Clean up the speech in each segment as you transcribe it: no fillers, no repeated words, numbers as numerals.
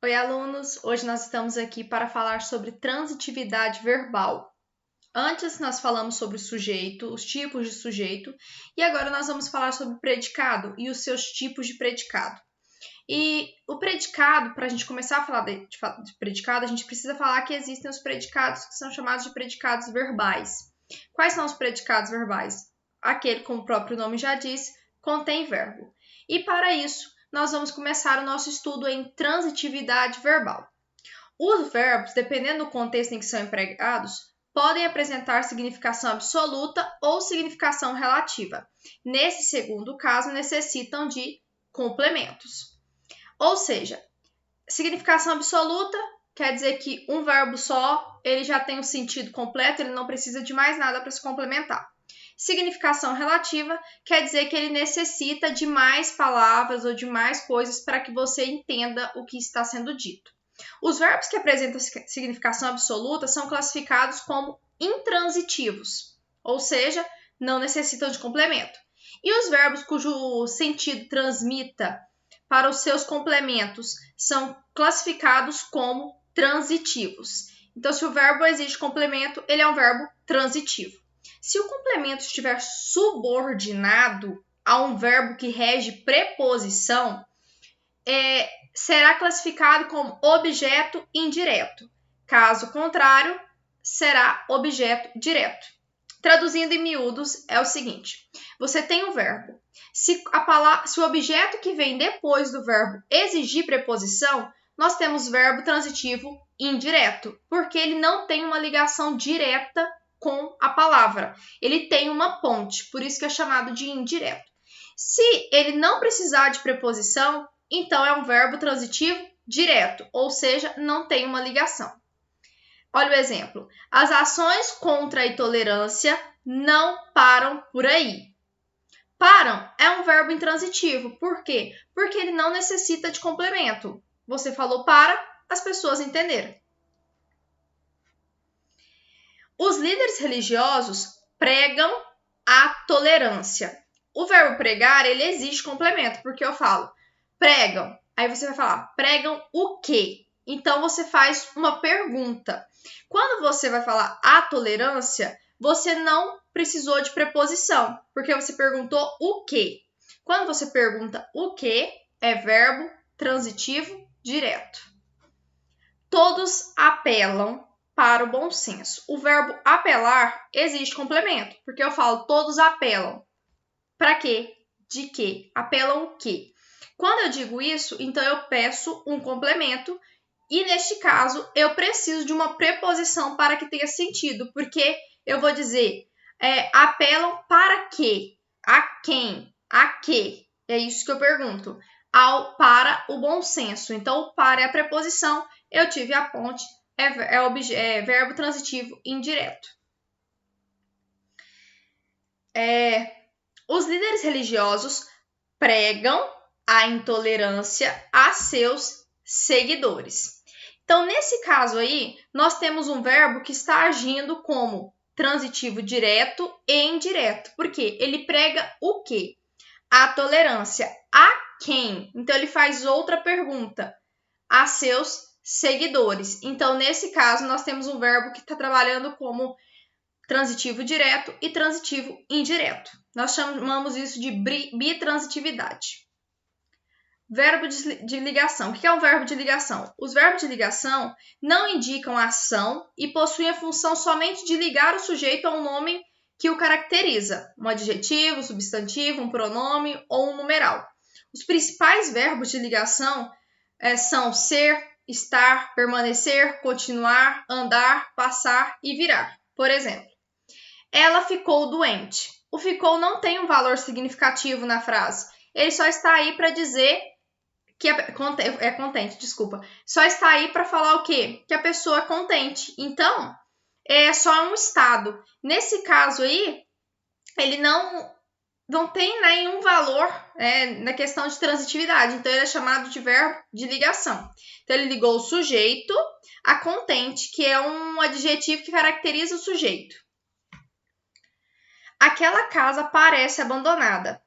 Oi, alunos! Hoje nós estamos aqui para falar sobre transitividade verbal. Antes nós falamos sobre o sujeito, os tipos de sujeito, e agora nós vamos falar sobre o predicado e os seus tipos de predicado. E o predicado, para a gente começar a falar de predicado, a gente precisa falar que existem os predicados que são chamados de predicados verbais. Quais são os predicados verbais? Aquele, como o próprio nome já diz, contém verbo. E para isso, nós vamos começar o nosso estudo em transitividade verbal. Os verbos, dependendo do contexto em que são empregados, podem apresentar significação absoluta ou significação relativa. Nesse segundo caso, necessitam de complementos. Ou seja, significação absoluta quer dizer que um verbo só, ele já tem o sentido completo, ele não precisa de mais nada para se complementar. Significação relativa quer dizer que ele necessita de mais palavras ou de mais coisas para que você entenda o que está sendo dito. Os verbos que apresentam significação absoluta são classificados como intransitivos, ou seja, não necessitam de complemento. E os verbos cujo sentido transmita para os seus complementos são classificados como transitivos. Então, se o verbo exige complemento, ele é um verbo transitivo. Se o complemento estiver subordinado a um verbo que rege preposição, será classificado como objeto indireto. Caso contrário, será objeto direto. Traduzindo em miúdos, é o seguinte: você tem um verbo. Se o objeto que vem depois do verbo exigir preposição, nós temos verbo transitivo indireto, porque ele não tem uma ligação direta com a palavra. Ele tem uma ponte, por isso que é chamado de indireto. Se ele não precisar de preposição, então é um verbo transitivo direto, ou seja, não tem uma ligação. Olha o exemplo. As ações contra a intolerância não param por aí. Param é um verbo intransitivo. Por quê? Porque ele não necessita de complemento. Você falou para, as pessoas entenderam. Os líderes religiosos pregam a tolerância. O verbo pregar, ele exige complemento, porque eu falo pregam. Aí você vai falar, pregam o quê? Então, você faz uma pergunta. Quando você vai falar a tolerância, você não precisou de preposição, porque você perguntou o quê. Quando você pergunta o quê, é verbo transitivo direto. Todos apelam para o bom senso. O verbo apelar existe complemento, porque eu falo todos apelam. Para quê? De quê? Apelam o quê? Quando eu digo isso, então eu peço um complemento e, neste caso, eu preciso de uma preposição para que tenha sentido, porque eu vou dizer apelam para quê? A quem? A quê? É isso que eu pergunto. Para o bom senso. Então, o para é a preposição, eu tive a ponte, é verbo transitivo indireto. Os líderes religiosos pregam a intolerância a seus seguidores. Então, nesse caso aí, nós temos um verbo que está agindo como transitivo direto e indireto. Por quê? Ele prega o quê? A tolerância. A quem? Então, ele faz outra pergunta. A seus seguidores. Então, nesse caso, nós temos um verbo que está trabalhando como transitivo direto e transitivo indireto. Nós chamamos isso de bitransitividade. Verbo de ligação. O que é um verbo de ligação? Os verbos de ligação não indicam a ação e possuem a função somente de ligar o sujeito a um nome que o caracteriza, um adjetivo, um substantivo, um pronome ou um numeral. Os principais verbos de ligação são ser, estar, permanecer, continuar, andar, passar e virar. Por exemplo, ela ficou doente. O ficou não tem um valor significativo na frase. Ele só está aí para dizer que é contente, desculpa. Só está aí para falar o quê? Que a pessoa é contente. Então, é só um estado. Nesse caso aí, ele não tem nenhum valor na questão de transitividade. Então, ele é chamado de verbo de ligação. Então, ele ligou o sujeito a contente, que é um adjetivo que caracteriza o sujeito. Aquela casa parece abandonada.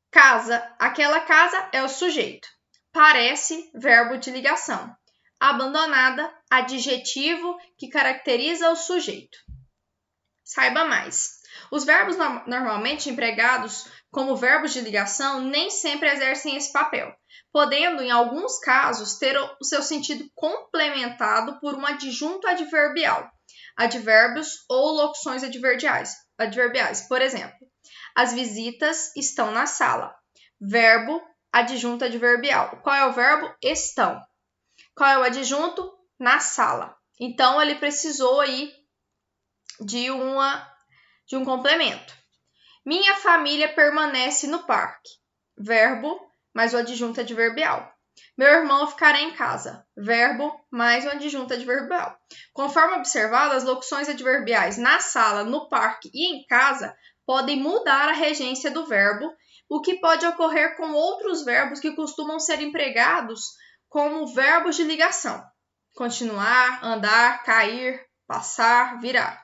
Casa, aquela casa é o sujeito. Parece, verbo de ligação. abandonada, adjetivo que caracteriza o sujeito. Saiba mais. Os verbos normalmente empregados como verbos de ligação nem sempre exercem esse papel, podendo, em alguns casos, ter o seu sentido complementado por um adjunto adverbial, advérbios ou locuções adverbiais. Por exemplo, as visitas estão na sala. Verbo, adjunto adverbial. Qual é o verbo? Estão. Qual é o adjunto? Na sala. Então, ele precisou aí de um complemento. Minha família permanece no parque. Verbo mais o adjunto adverbial. Meu irmão ficará em casa. Verbo mais o adjunto adverbial. Conforme observado, as locuções adverbiais na sala, no parque e em casa podem mudar a regência do verbo, o que pode ocorrer com outros verbos que costumam ser empregados como verbos de ligação. Continuar, andar, cair, passar, virar.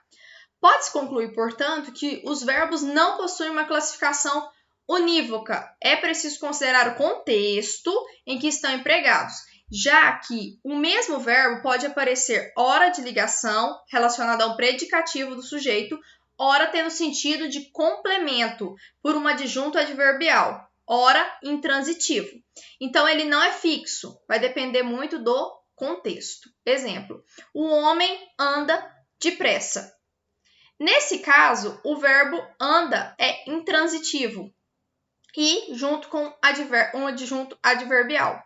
Pode-se concluir, portanto, que os verbos não possuem uma classificação unívoca. É preciso considerar o contexto em que estão empregados, já que o mesmo verbo pode aparecer ora de ligação, relacionado ao predicativo do sujeito, ora tendo sentido de complemento, por um adjunto adverbial, ora intransitivo. Então, ele não é fixo, vai depender muito do contexto. Exemplo, o homem anda depressa. Nesse caso, o verbo anda é intransitivo e junto com um adjunto adverbial.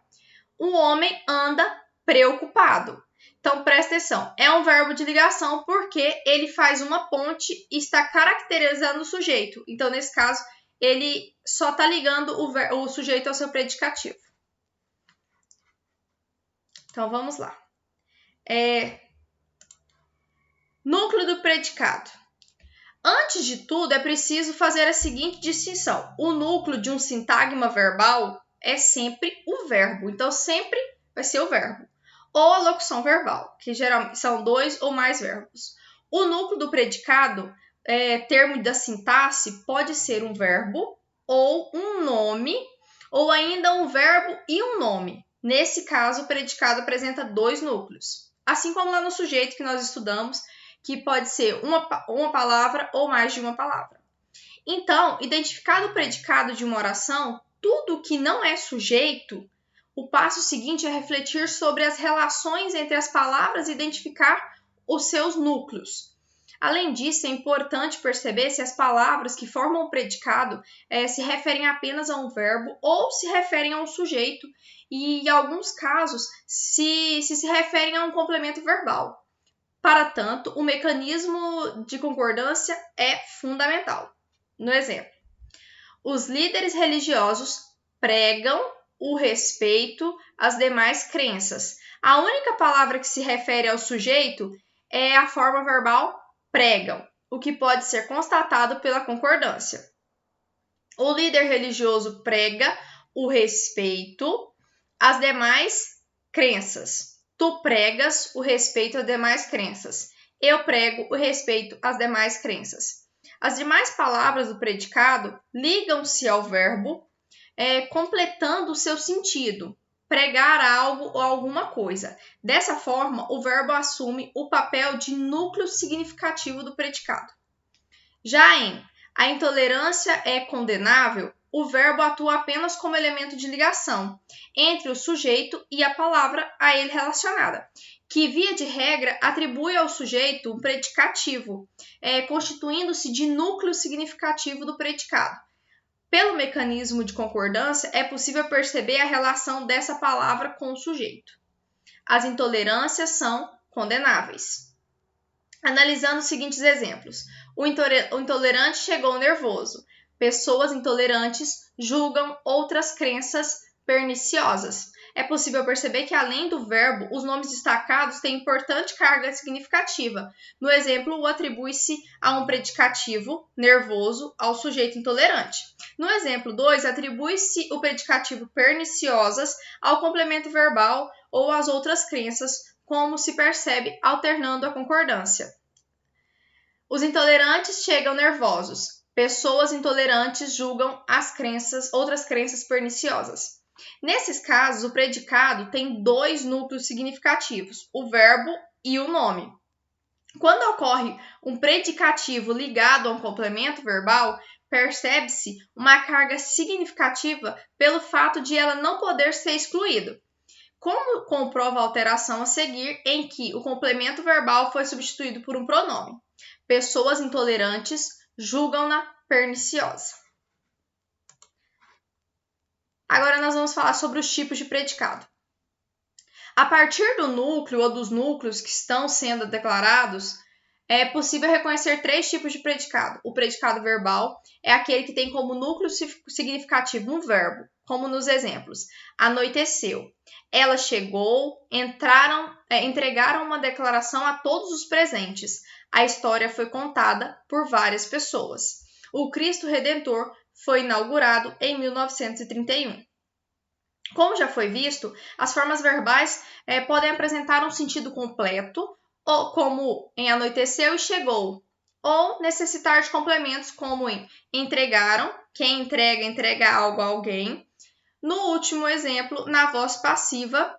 O homem anda preocupado. Então, presta atenção, é um verbo de ligação porque ele faz uma ponte e está caracterizando o sujeito. Então, nesse caso, ele só está ligando o sujeito ao seu predicativo. Então, vamos lá. Núcleo do predicado. Antes de tudo, é preciso fazer a seguinte distinção. O núcleo de um sintagma verbal é sempre o verbo. Então, sempre vai ser o verbo. Ou a locução verbal, que geralmente são 2 ou mais verbos. O núcleo do predicado, termo da sintaxe, pode ser um verbo ou um nome, ou ainda um verbo e um nome. Nesse caso, o predicado apresenta 2 núcleos. Assim como lá no sujeito que nós estudamos, que pode ser uma palavra ou mais de uma palavra. Então, identificado o predicado de uma oração, tudo que não é sujeito, o passo seguinte é refletir sobre as relações entre as palavras e identificar os seus núcleos. Além disso, é importante perceber se as palavras que formam o predicado se referem apenas a um verbo ou se referem a um sujeito e, em alguns casos, se referem a um complemento verbal. Para tanto, o mecanismo de concordância é fundamental. No exemplo, os líderes religiosos pregam o respeito às demais crenças. A única palavra que se refere ao sujeito é a forma verbal pregam, o que pode ser constatado pela concordância. O líder religioso prega o respeito às demais crenças. Tu pregas o respeito às demais crenças. Eu prego o respeito às demais crenças. As demais palavras do predicado ligam-se ao verbo, completando o seu sentido, pregar algo ou alguma coisa. Dessa forma, o verbo assume o papel de núcleo significativo do predicado. Já em a intolerância é condenável, o verbo atua apenas como elemento de ligação entre o sujeito e a palavra a ele relacionada, que, via de regra, atribui ao sujeito um predicativo, constituindo-se de núcleo significativo do predicado. Pelo mecanismo de concordância, é possível perceber a relação dessa palavra com o sujeito. As intolerâncias são condenáveis. Analisando os seguintes exemplos. O intolerante chegou nervoso. Pessoas intolerantes julgam outras crenças perniciosas. É possível perceber que, além do verbo, os nomes destacados têm importante carga significativa. No exemplo, o atribui-se a um predicativo, nervoso, ao sujeito intolerante. No exemplo 2, atribui-se o predicativo perniciosas ao complemento verbal ou às outras crenças, como se percebe alternando a concordância. Os intolerantes chegam nervosos. Pessoas intolerantes julgam outras crenças perniciosas. Nesses casos, o predicado tem dois núcleos significativos, o verbo e o nome. Quando ocorre um predicativo ligado a um complemento verbal, percebe-se uma carga significativa pelo fato de ela não poder ser excluída. Como comprova a alteração a seguir em que o complemento verbal foi substituído por um pronome? Pessoas intolerantes julgam-na perniciosa. Agora nós vamos falar sobre os tipos de predicado. A partir do núcleo ou dos núcleos que estão sendo declarados, é possível reconhecer três tipos de predicado. O predicado verbal é aquele que tem como núcleo significativo um verbo, como nos exemplos. Anoiteceu. Ela chegou, entregaram uma declaração a todos os presentes. A história foi contada por várias pessoas. O Cristo Redentor foi inaugurado em 1931. Como já foi visto, as formas verbais podem apresentar um sentido completo, ou como em anoiteceu e chegou, ou necessitar de complementos como em entregaram, quem entrega algo a alguém. No último exemplo, na voz passiva,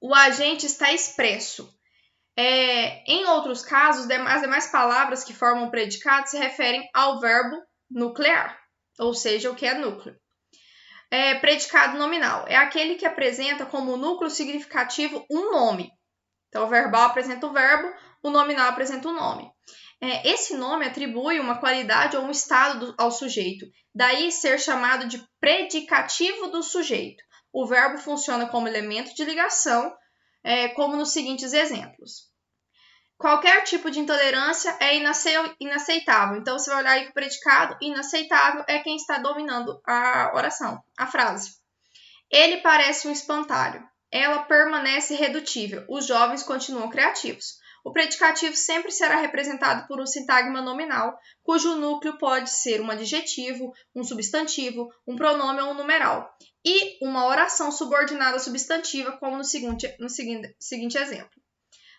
o agente está expresso. Em outros casos, as demais palavras que formam o predicado se referem ao verbo nuclear, ou seja, o que é núcleo. Predicado nominal é aquele que apresenta como núcleo significativo um nome. Então, o verbal apresenta o verbo, o nominal apresenta o nome. Esse nome atribui uma qualidade ou um estado ao sujeito, daí ser chamado de predicativo do sujeito. O verbo funciona como elemento de ligação, como nos seguintes exemplos. Qualquer tipo de intolerância é inaceitável. Então, você vai olhar aí para o predicado, inaceitável é quem está dominando a oração, a frase. Ele parece um espantalho. Ela permanece irredutível. Os jovens continuam criativos. O predicativo sempre será representado por um sintagma nominal, cujo núcleo pode ser um adjetivo, um substantivo, um pronome ou um numeral, e uma oração subordinada substantiva, como no seguinte exemplo.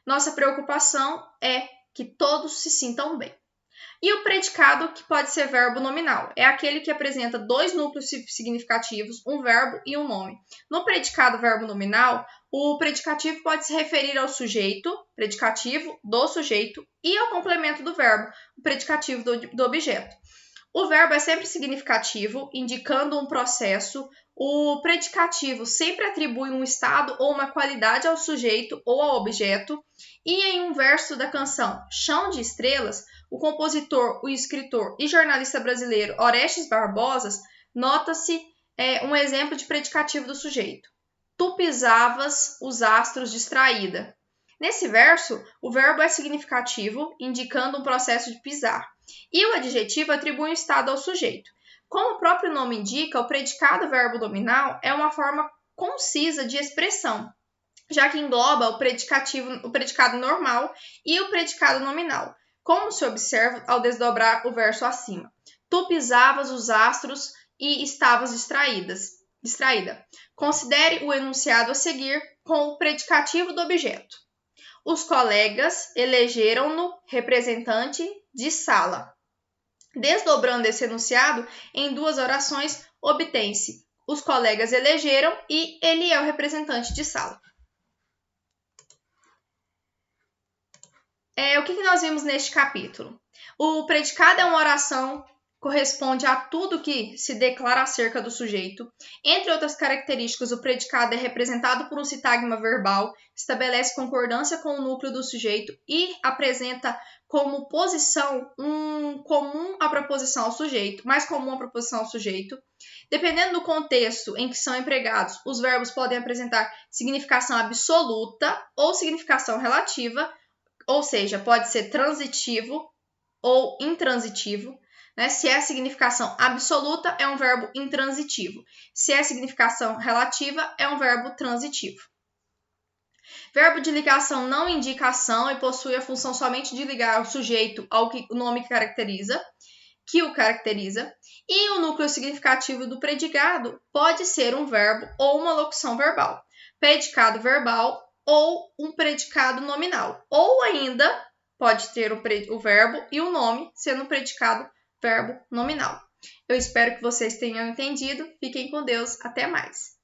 Nossa preocupação é que todos se sintam bem. E o predicado, que pode ser verbo nominal, é aquele que apresenta dois núcleos significativos, um verbo e um nome. No predicado verbo nominal, o predicativo pode se referir ao sujeito, predicativo do sujeito, e ao complemento do verbo, o predicativo do objeto. O verbo é sempre significativo, indicando um processo. O predicativo sempre atribui um estado ou uma qualidade ao sujeito ou ao objeto. E em um verso da canção Chão de Estrelas, o compositor, o escritor e jornalista brasileiro Orestes Barbosa nota-se um exemplo de predicativo do sujeito. Tu pisavas os astros distraída. Nesse verso, o verbo é significativo, indicando um processo de pisar. E o adjetivo atribui um estado ao sujeito. Como o próprio nome indica, o predicado verbo nominal é uma forma concisa de expressão, já que engloba o predicado normal e o predicado nominal, como se observa ao desdobrar o verso acima. Tu pisavas os astros e estavas distraída. Considere o enunciado a seguir com o predicativo do objeto. Os colegas elegeram-no representante de sala. Desdobrando esse enunciado em duas orações, obtém-se os colegas elegeram e ele é o representante de sala. O que nós vimos neste capítulo? O predicado é uma oração, corresponde a tudo que se declara acerca do sujeito. Entre outras características, o predicado é representado por um sintagma verbal, estabelece concordância com o núcleo do sujeito e apresenta como posição comum à proposição ao sujeito, mais comum à proposição ao sujeito. Dependendo do contexto em que são empregados, os verbos podem apresentar significação absoluta ou significação relativa, ou seja, pode ser transitivo ou intransitivo. Se é significação absoluta, é um verbo intransitivo. Se é significação relativa, é um verbo transitivo. Verbo de ligação não indica ação e possui a função somente de ligar o sujeito ao nome que o caracteriza. E o núcleo significativo do predicado pode ser um verbo ou uma locução verbal, predicado verbal ou um predicado nominal. Ou ainda pode ter o verbo e o nome sendo predicado verbo nominal. Eu espero que vocês tenham entendido. Fiquem com Deus. Até mais!